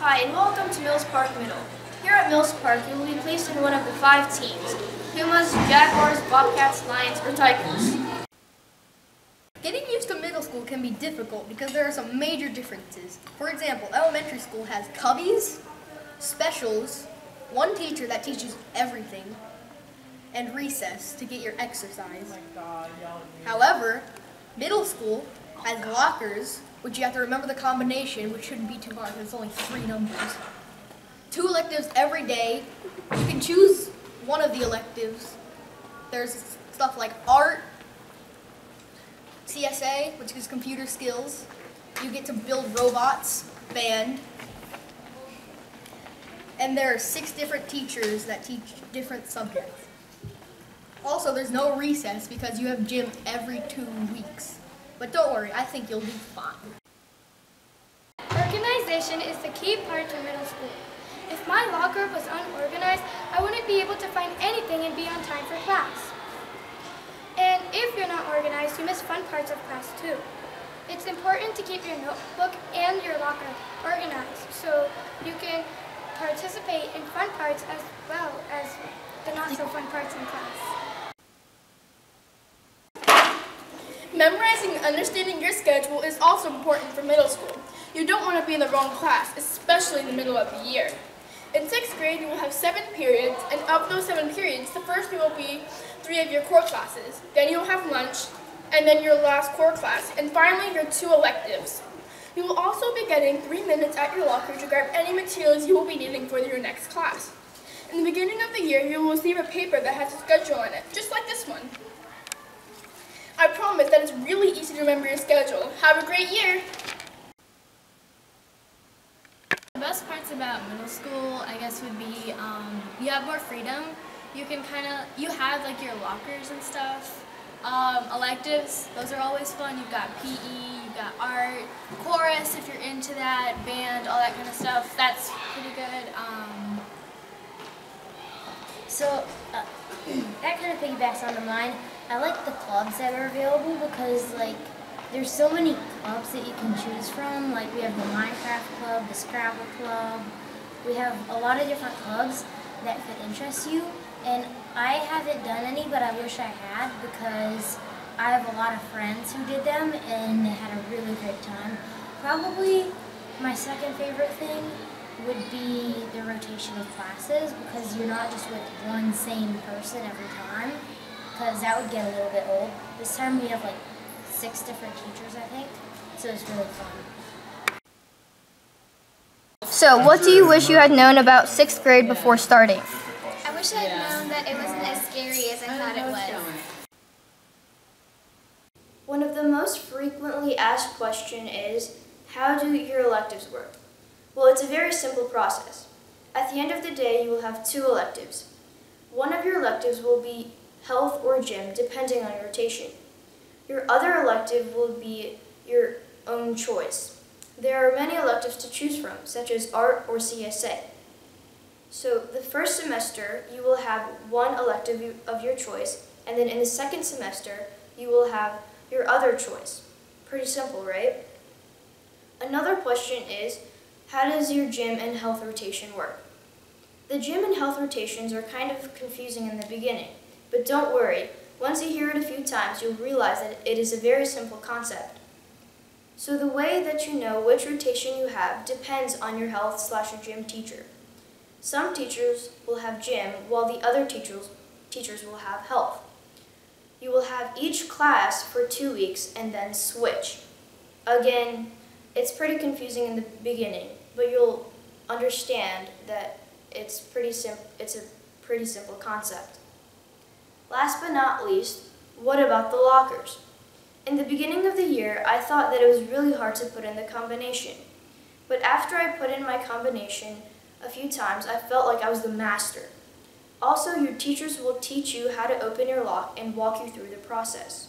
Hi, and welcome to Mills Park Middle. Here at Mills Park, you will be placed in one of the 5 teams: Pumas, Jaguars, Bobcats, Lions, or Tigers. Getting used to middle school can be difficult because there are some major differences. For example, elementary school has cubbies, specials, one teacher that teaches everything, and recess to get your exercise. However, middle school has lockers, which you have to remember the combination, which shouldn't be too hard because it's only 3 numbers. 2 electives every day. You can choose one of the electives. There's stuff like art, CSA, which is computer skills. You get to build robots, band. And there are 6 different teachers that teach different subjects. Also, there's no recess because you have gym every 2 weeks. But don't worry, I think you'll do fine. Organization is the key part to middle school. If my locker was unorganized, I wouldn't be able to find anything and be on time for class. And if you're not organized, you miss fun parts of class too. It's important to keep your notebook and your locker organized so you can participate in fun parts as well as the not so fun parts in class. Memorizing and understanding your schedule is also important for middle school. You don't want to be in the wrong class, especially in the middle of the year. In 6th grade, you will have 7 periods, and of those 7 periods, the first will be 3 of your core classes. Then you'll have lunch, and then your last core class, and finally your 2 electives. You will also be getting 3 minutes at your locker to grab any materials you will be needing for your next class. In the beginning of the year, you will receive a paper that has a schedule on it, just like this one. I promise that it's really easy to remember your schedule. Have a great year! The best parts about middle school, I guess, would be you have more freedom. You can you have like your lockers and stuff. Electives, those are always fun. You've got PE, you've got art, chorus if you're into that, band, all that kind of stuff. That's pretty good. That kind of piggybacks onto mine. I like the clubs that are available because there's so many clubs that you can choose from. Like we have the Minecraft club, the Scrabble club. We have a lot of different clubs that could interest you. And I haven't done any, but I wish I had because I have a lot of friends who did them and they had a really great time. Probably my second favorite thing would be the rotation of classes because you're not just with one same person every time, because that would get a little bit old. This time we have like 6 different teachers, I think, so it's really fun. So, what do you wish you had known about 6th grade before starting? I wish I had known that it wasn't as scary as I thought it was. One of the most frequently asked questions is, how do your electives work? Well, it's a very simple process. At the end of the day, you will have 2 electives. One of your electives will be health or gym, depending on your rotation. Your other elective will be your own choice. There are many electives to choose from, such as art or CSA. So the first semester, you will have 1 elective of your choice, and then in the second semester, you will have your other choice. Pretty simple, right? Another question is, how does your gym and health rotation work? The gym and health rotations are kind of confusing in the beginning, but don't worry. Once you hear it a few times, you'll realize that it is a very simple concept. So the way that you know which rotation you have depends on your health/your gym teacher. Some teachers will have gym, while the other teachers will have health. You will have each class for 2 weeks and then switch. Again, it's pretty confusing in the beginning, but you'll understand that it's a pretty simple concept. Last but not least, what about the lockers? In the beginning of the year, I thought that it was really hard to put in the combination. But after I put in my combination a few times, I felt like I was the master. Also, your teachers will teach you how to open your lock and walk you through the process.